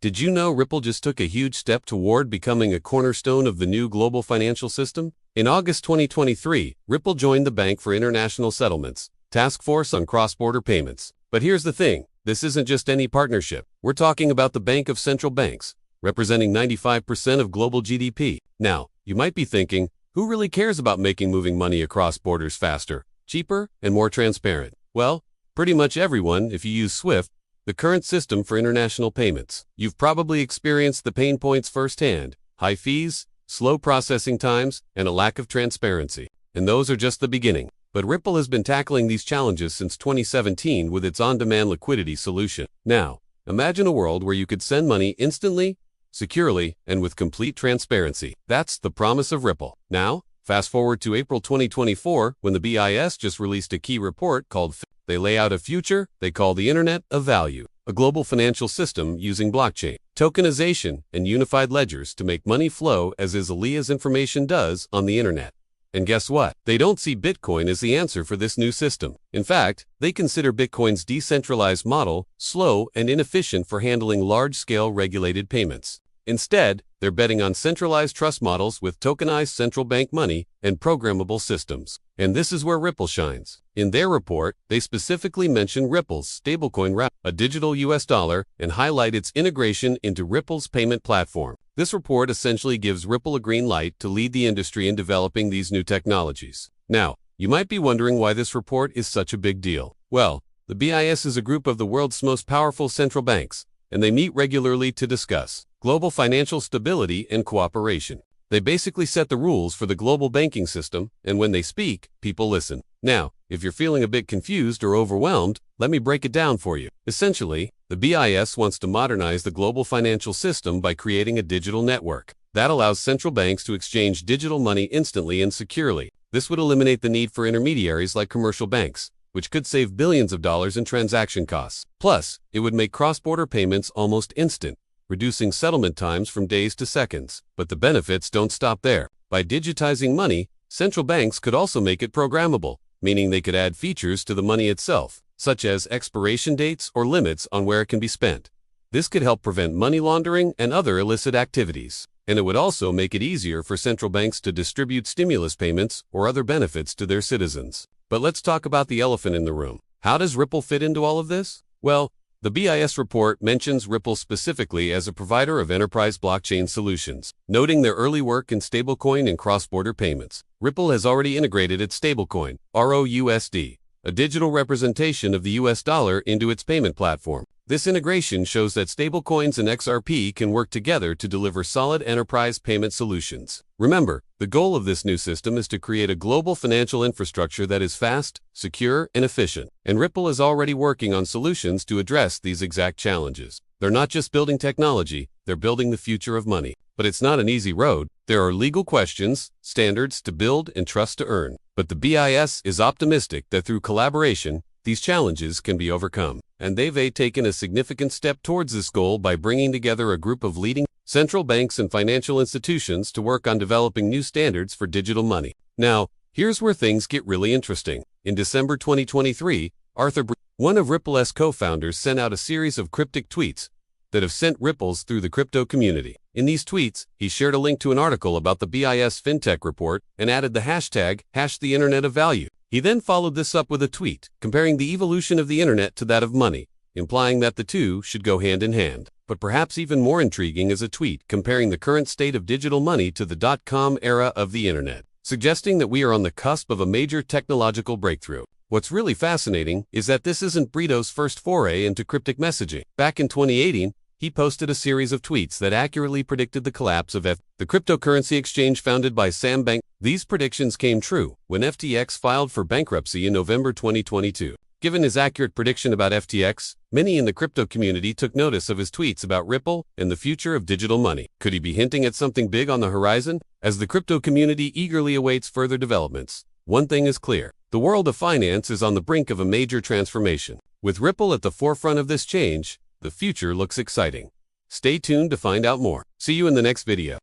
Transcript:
Did you know Ripple just took a huge step toward becoming a cornerstone of the new global financial system? In August 2023, Ripple joined the Bank for International Settlements Task Force on Cross-Border Payments. But here's the thing, this isn't just any partnership. We're talking about the Bank of Central Banks, representing 95% of global GDP. Now, you might be thinking, who really cares about making moving money across borders faster, cheaper, and more transparent? Well, pretty much everyone if you use SWIFT, the current system for international payments. You've probably experienced the pain points firsthand: high fees, slow processing times, and a lack of transparency. And those are just the beginning. But Ripple has been tackling these challenges since 2017 with its on-demand liquidity solution. Now, imagine a world where you could send money instantly, securely, and with complete transparency. That's the promise of Ripple. Now, fast forward to April 2024, when the BIS just released a key report called Finet. They lay out a future they call the Internet of Value, a global financial system using blockchain, tokenization, and unified ledgers to make money flow as easily as information does on the Internet. And guess what? They don't see Bitcoin as the answer for this new system. In fact, they consider Bitcoin's decentralized model slow and inefficient for handling large-scale regulated payments. Instead, they're betting on centralized trust models with tokenized central bank money and programmable systems. And this is where Ripple shines. In their report, they specifically mention Ripple's stablecoin ROUSD, a digital US dollar, and highlight its integration into Ripple's payment platform. This report essentially gives Ripple a green light to lead the industry in developing these new technologies. Now, you might be wondering why this report is such a big deal. Well, the BIS is a group of the world's most powerful central banks, and they meet regularly to discuss global financial stability and cooperation. They basically set the rules for the global banking system, and when they speak, people listen. Now, if you're feeling a bit confused or overwhelmed, let me break it down for you. Essentially, the BIS wants to modernize the global financial system by creating a digital network that allows central banks to exchange digital money instantly and securely. This would eliminate the need for intermediaries like commercial banks, which could save billions of dollars in transaction costs. Plus, it would make cross-border payments almost instant, reducing settlement times from days to seconds. But the benefits don't stop there. By digitizing money, central banks could also make it programmable, meaning they could add features to the money itself, such as expiration dates or limits on where it can be spent. This could help prevent money laundering and other illicit activities. And it would also make it easier for central banks to distribute stimulus payments or other benefits to their citizens. But let's talk about the elephant in the room. How does Ripple fit into all of this? Well, the BIS report mentions Ripple specifically as a provider of enterprise blockchain solutions, noting their early work in stablecoin and cross-border payments. Ripple has already integrated its stablecoin, ROUSD, a digital representation of the US dollar, into its payment platform. This integration shows that stablecoins and XRP can work together to deliver solid enterprise payment solutions. Remember, the goal of this new system is to create a global financial infrastructure that is fast, secure, and efficient. And Ripple is already working on solutions to address these exact challenges. They're not just building technology, they're building the future of money. But it's not an easy road. There are legal questions, standards to build, and trust to earn. But the BIS is optimistic that through collaboration, these challenges can be overcome. And they've taken a significant step towards this goal by bringing together a group of leading central banks and financial institutions to work on developing new standards for digital money. Now, here's where things get really interesting. In December 2023, Arthur Britto, one of Ripple's co-founders, sent out a series of cryptic tweets that have sent ripples through the crypto community. In these tweets, he shared a link to an article about the BIS FinTech report and added the hashtag #TheInternetOfValue. He then followed this up with a tweet comparing the evolution of the internet to that of money, implying that the two should go hand in hand. But perhaps even more intriguing is a tweet comparing the current state of digital money to the dot-com era of the internet, suggesting that we are on the cusp of a major technological breakthrough. What's really fascinating is that this isn't Britto's first foray into cryptic messaging. Back in 2018, he posted a series of tweets that accurately predicted the collapse of the cryptocurrency exchange founded by Sam Bankman. These predictions came true when FTX filed for bankruptcy in November 2022. Given his accurate prediction about FTX, many in the crypto community took notice of his tweets about Ripple and the future of digital money. Could he be hinting at something big on the horizon? As the crypto community eagerly awaits further developments, one thing is clear: the world of finance is on the brink of a major transformation. With Ripple at the forefront of this change, the future looks exciting. Stay tuned to find out more. See you in the next video.